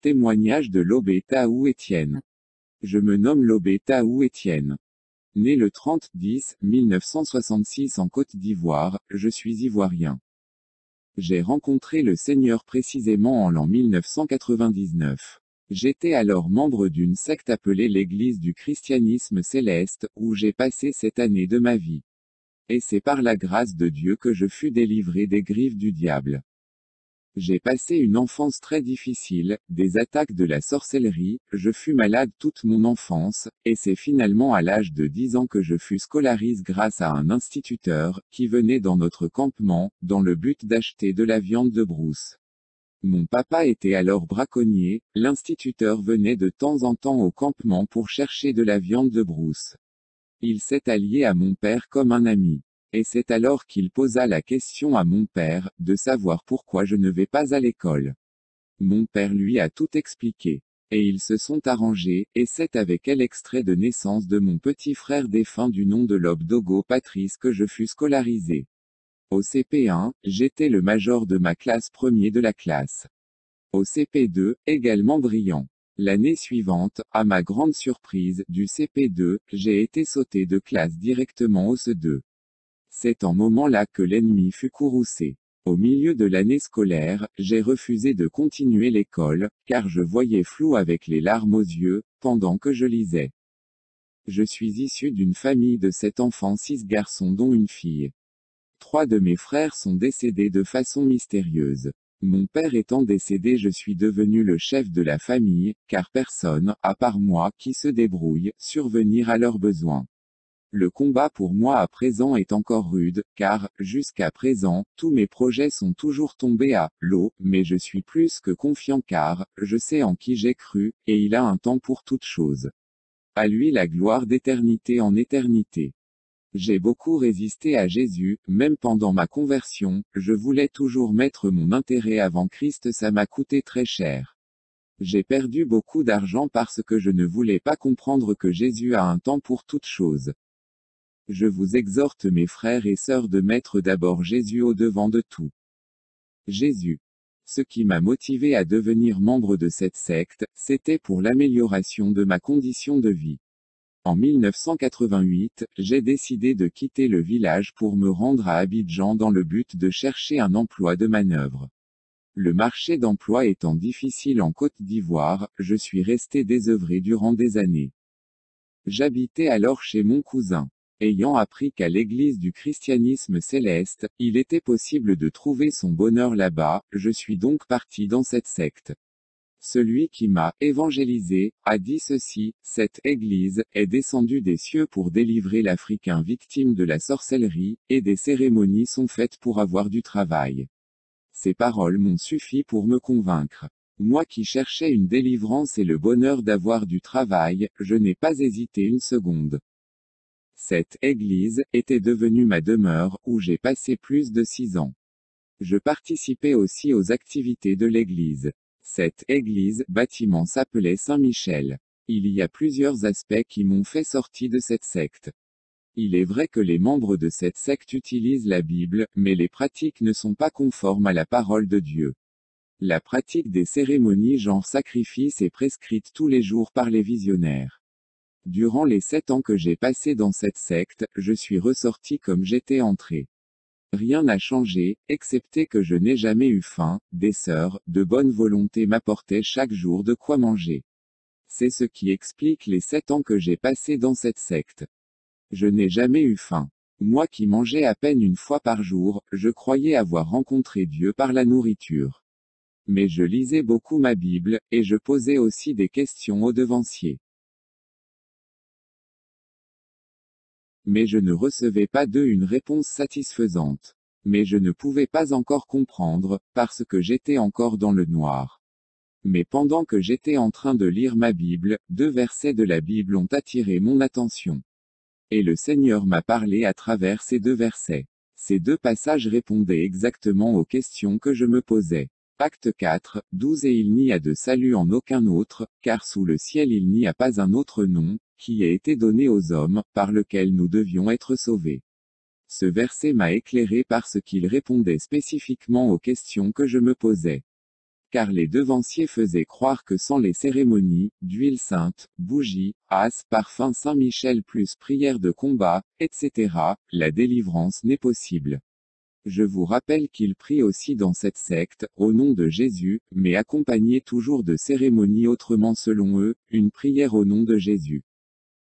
Témoignage de Lobé Taou Étienne. Je me nomme Lobé Taou Étienne. Né le 30-10-1966 en Côte d'Ivoire, je suis ivoirien. J'ai rencontré le Seigneur précisément en l'an 1999. J'étais alors membre d'une secte appelée l'Église du christianisme céleste, où j'ai passé cette année de ma vie. Et c'est par la grâce de Dieu que je fus délivré des griffes du diable. J'ai passé une enfance très difficile, des attaques de la sorcellerie, je fus malade toute mon enfance, et c'est finalement à l'âge de 10 ans que je fus scolarisé grâce à un instituteur, qui venait dans notre campement, dans le but d'acheter de la viande de brousse. Mon papa était alors braconnier, l'instituteur venait de temps en temps au campement pour chercher de la viande de brousse. Il s'est allié à mon père comme un ami. Et c'est alors qu'il posa la question à mon père, de savoir pourquoi je ne vais pas à l'école. Mon père lui a tout expliqué. Et ils se sont arrangés, et c'est avec quel extrait de naissance de mon petit frère défunt du nom de Lob Dogo Patrice que je fus scolarisé. Au CP1, j'étais le major de ma classe premier de la classe. Au CP2, également brillant. L'année suivante, à ma grande surprise, du CP2, j'ai été sauté de classe directement au CE2. C'est en moment-là que l'ennemi fut courroucé. Au milieu de l'année scolaire, j'ai refusé de continuer l'école, car je voyais flou avec les larmes aux yeux, pendant que je lisais. Je suis issu d'une famille de 7 enfants, 6 garçons dont une fille. 3 de mes frères sont décédés de façon mystérieuse. Mon père étant décédé, je suis devenu le chef de la famille, car personne, à part moi, qui se débrouille, survenir à leurs besoins. Le combat pour moi à présent est encore rude, car, jusqu'à présent, tous mes projets sont toujours tombés à l'eau, mais je suis plus que confiant car, je sais en qui j'ai cru, et il a un temps pour toute chose. À lui la gloire d'éternité en éternité. J'ai beaucoup résisté à Jésus, même pendant ma conversion, je voulais toujours mettre mon intérêt avant Christ, ça m'a coûté très cher. J'ai perdu beaucoup d'argent parce que je ne voulais pas comprendre que Jésus a un temps pour toute chose. Je vous exhorte mes frères et sœurs de mettre d'abord Jésus au devant de tout. Jésus. Ce qui m'a motivé à devenir membre de cette secte, c'était pour l'amélioration de ma condition de vie. En 1988, j'ai décidé de quitter le village pour me rendre à Abidjan dans le but de chercher un emploi de manœuvre. Le marché d'emploi étant difficile en Côte d'Ivoire, je suis resté désœuvré durant des années. J'habitais alors chez mon cousin. Ayant appris qu'à l'église du christianisme céleste, il était possible de trouver son bonheur là-bas, je suis donc parti dans cette secte. Celui qui m'a évangélisé a dit ceci: cette église est descendue des cieux pour délivrer l'Africain victime de la sorcellerie, et des cérémonies sont faites pour avoir du travail. Ces paroles m'ont suffi pour me convaincre. Moi qui cherchais une délivrance et le bonheur d'avoir du travail, je n'ai pas hésité une seconde. Cette église était devenue ma demeure, où j'ai passé plus de 6 ans. Je participais aussi aux activités de l'église. Cette église, bâtiment s'appelait Saint-Michel. Il y a plusieurs aspects qui m'ont fait sortir de cette secte. Il est vrai que les membres de cette secte utilisent la Bible, mais les pratiques ne sont pas conformes à la parole de Dieu. La pratique des cérémonies genre sacrifice est prescrite tous les jours par les visionnaires. Durant les 7 ans que j'ai passés dans cette secte, je suis ressorti comme j'étais entré. Rien n'a changé, excepté que je n'ai jamais eu faim, des sœurs, de bonne volonté m'apportaient chaque jour de quoi manger. C'est ce qui explique les 7 ans que j'ai passés dans cette secte. Je n'ai jamais eu faim. Moi qui mangeais à peine une fois par jour, je croyais avoir rencontré Dieu par la nourriture. Mais je lisais beaucoup ma Bible, et je posais aussi des questions aux devanciers. Mais je ne recevais pas d'eux une réponse satisfaisante. Mais je ne pouvais pas encore comprendre, parce que j'étais encore dans le noir. Mais pendant que j'étais en train de lire ma Bible, 2 versets de la Bible ont attiré mon attention. Et le Seigneur m'a parlé à travers ces 2 versets. Ces 2 passages répondaient exactement aux questions que je me posais. Acte 4, 12 Et il n'y a de salut en aucun autre, car sous le ciel il n'y a pas un autre nom, qui a été donné aux hommes, par lequel nous devions être sauvés. Ce verset m'a éclairé parce qu'il répondait spécifiquement aux questions que je me posais. car les devanciers faisaient croire que sans les cérémonies, d'huile sainte, bougies, as, parfum Saint-Michel plus prière de combat, etc., la délivrance n'est possible. Je vous rappelle qu'il prie aussi dans cette secte, au nom de Jésus, mais accompagné toujours de cérémonies autrement selon eux, une prière au nom de Jésus.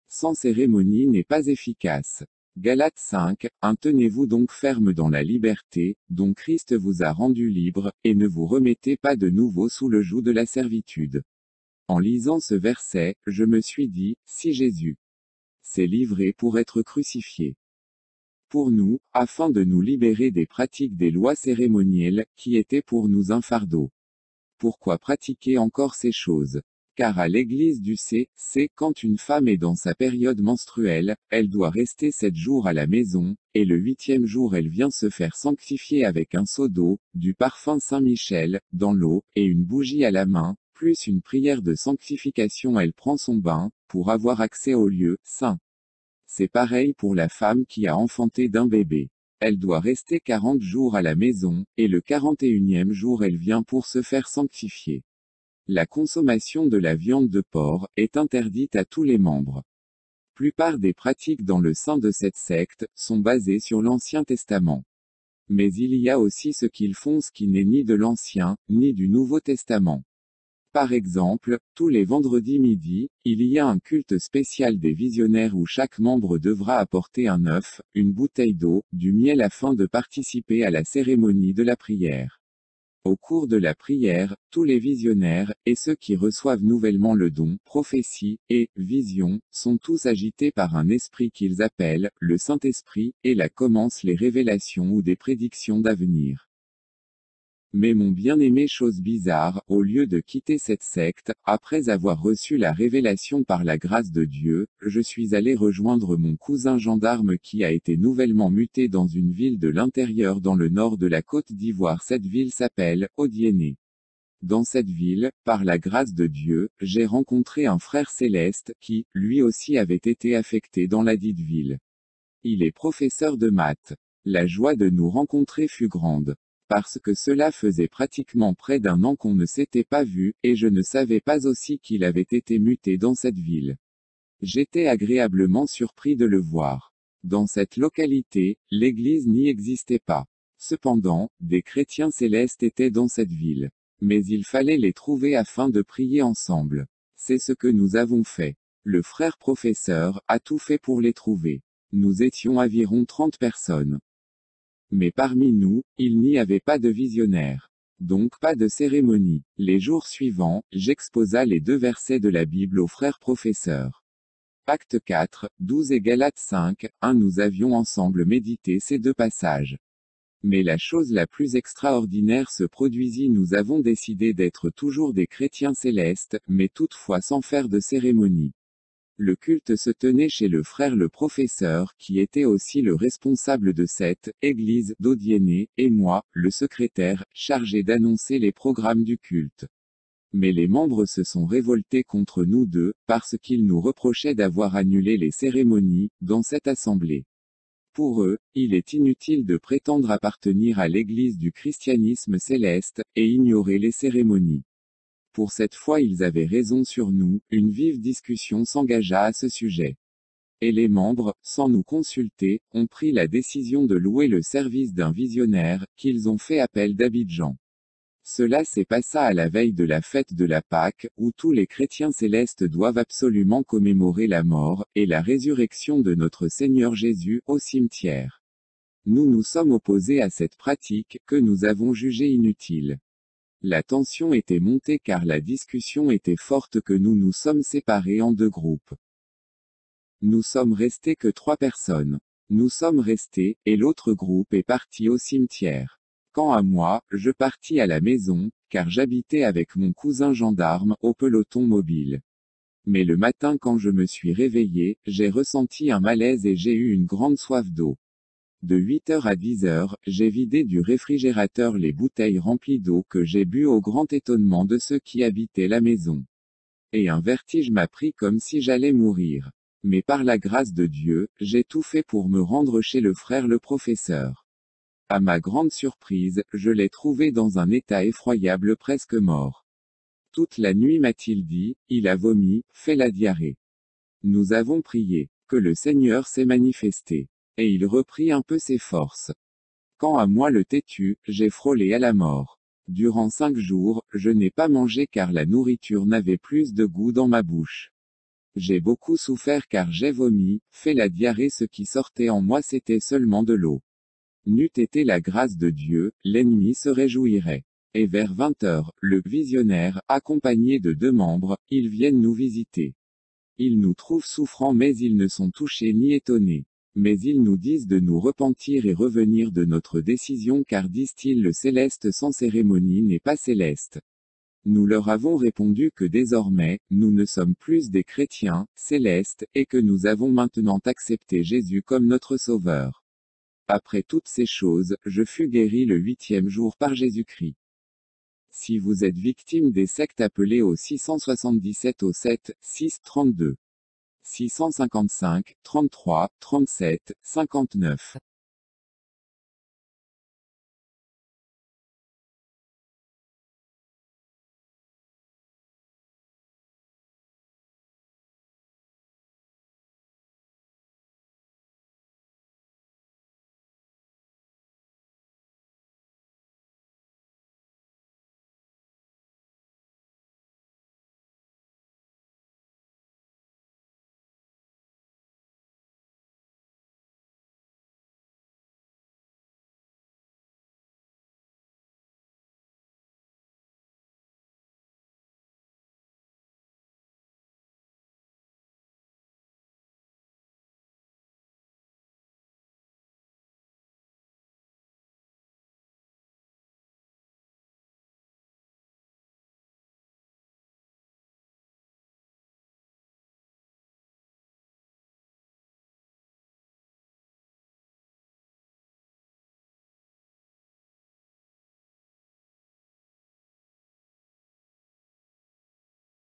Sans cérémonie n'est pas efficace. Galates 5, 1 Tenez-vous donc ferme dans la liberté, dont Christ vous a rendu libre, et ne vous remettez pas de nouveau sous le joug de la servitude. En lisant ce verset, je me suis dit, si Jésus s'est livré pour être crucifié pour nous, afin de nous libérer des pratiques des lois cérémonielles, qui étaient pour nous un fardeau. Pourquoi pratiquer encore ces choses? Car à l'église du c'est quand une femme est dans sa période menstruelle, elle doit rester 7 jours à la maison, et le 8e jour elle vient se faire sanctifier avec un seau d'eau, du parfum Saint-Michel, dans l'eau, et une bougie à la main, plus une prière de sanctification elle prend son bain, pour avoir accès au lieu saint. C'est pareil pour la femme qui a enfanté d'un bébé. Elle doit rester 40 jours à la maison, et le 41e jour elle vient pour se faire sanctifier. La consommation de la viande de porc est interdite à tous les membres. Plupart des pratiques dans le sein de cette secte sont basées sur l'Ancien Testament. Mais il y a aussi ce qu'ils font ce qui n'est ni de l'Ancien, ni du Nouveau Testament. Par exemple, tous les vendredis midi, il y a un culte spécial des visionnaires où chaque membre devra apporter un œuf, une bouteille d'eau, du miel afin de participer à la cérémonie de la prière. Au cours de la prière, tous les visionnaires, et ceux qui reçoivent nouvellement le don, prophétie, et vision, sont tous agités par un esprit qu'ils appellent, le Saint-Esprit, et là commencent les révélations ou des prédictions d'avenir. Mais mon bien-aimé chose bizarre, au lieu de quitter cette secte, après avoir reçu la révélation par la grâce de Dieu, je suis allé rejoindre mon cousin gendarme qui a été nouvellement muté dans une ville de l'intérieur dans le nord de la Côte d'Ivoire. Cette ville s'appelle Odiéné. Dans cette ville, par la grâce de Dieu, j'ai rencontré un frère céleste qui, lui aussi avait été affecté dans la dite ville. Il est professeur de maths. La joie de nous rencontrer fut grande. Parce que cela faisait pratiquement près d'un an qu'on ne s'était pas vu, et je ne savais pas aussi qu'il avait été muté dans cette ville. J'étais agréablement surpris de le voir. Dans cette localité, l'église n'y existait pas. Cependant, des chrétiens célestes étaient dans cette ville. Mais il fallait les trouver afin de prier ensemble. C'est ce que nous avons fait. Le frère professeur a tout fait pour les trouver. Nous étions environ 30 personnes. Mais parmi nous, il n'y avait pas de visionnaire. Donc pas de cérémonie. Les jours suivants, j'exposa les 2 versets de la Bible au frère professeur. Actes 4, 12 et Galates 5, 1 Nous avions ensemble médité ces 2 passages. Mais la chose la plus extraordinaire se produisit. Nous avons décidé d'être toujours des chrétiens célestes, mais toutefois sans faire de cérémonie. Le culte se tenait chez le frère le professeur qui était aussi le responsable de cette église d'Odiéné, et moi, le secrétaire, chargé d'annoncer les programmes du culte. Mais les membres se sont révoltés contre nous deux, parce qu'ils nous reprochaient d'avoir annulé les cérémonies, dans cette assemblée. Pour eux, il est inutile de prétendre appartenir à l'église du christianisme céleste, et ignorer les cérémonies. Pour cette fois ils avaient raison sur nous, une vive discussion s'engagea à ce sujet. Et les membres, sans nous consulter, ont pris la décision de louer le service d'un visionnaire, qu'ils ont fait appel d'Abidjan. Cela s'est passé à la veille de la fête de la Pâque, où tous les chrétiens célestes doivent absolument commémorer la mort, et la résurrection de notre Seigneur Jésus, au cimetière. Nous nous sommes opposés à cette pratique, que nous avons jugée inutile. La tension était montée car la discussion était forte que nous nous sommes séparés en 2 groupes. Nous sommes restés que 3 personnes. Nous sommes restés, et l'autre groupe est parti au cimetière. Quant à moi, je partis à la maison, car j'habitais avec mon cousin gendarme, au peloton mobile. Mais le matin quand je me suis réveillé, j'ai ressenti un malaise et j'ai eu une grande soif d'eau. De 8h à 10h, j'ai vidé du réfrigérateur les bouteilles remplies d'eau que j'ai bu au grand étonnement de ceux qui habitaient la maison. Et un vertige m'a pris comme si j'allais mourir. Mais par la grâce de Dieu, j'ai tout fait pour me rendre chez le frère le professeur. À ma grande surprise, je l'ai trouvé dans un état effroyable, presque mort. Toute la nuit m'a-t-il dit, il a vomi, fait la diarrhée. Nous avons prié, que le Seigneur s'est manifesté. Et il reprit un peu ses forces. Quant à moi le têtu, j'ai frôlé à la mort. Durant 5 jours, je n'ai pas mangé car la nourriture n'avait plus de goût dans ma bouche. J'ai beaucoup souffert car j'ai vomi, fait la diarrhée, ce qui sortait en moi c'était seulement de l'eau. N'eût été la grâce de Dieu, l'ennemi se réjouirait. Et vers 20 heures, le visionnaire, accompagné de 2 membres, ils viennent nous visiter. Ils nous trouvent souffrants mais ils ne sont touchés ni étonnés. Mais ils nous disent de nous repentir et revenir de notre décision car disent-ils le céleste sans cérémonie n'est pas céleste. Nous leur avons répondu que désormais, nous ne sommes plus des chrétiens, célestes, et que nous avons maintenant accepté Jésus comme notre Sauveur. Après toutes ces choses, je fus guéri le 8e jour par Jésus-Christ. Si vous êtes victime des sectes, appelées au 677 au 7 6 32. 655 33 37 59.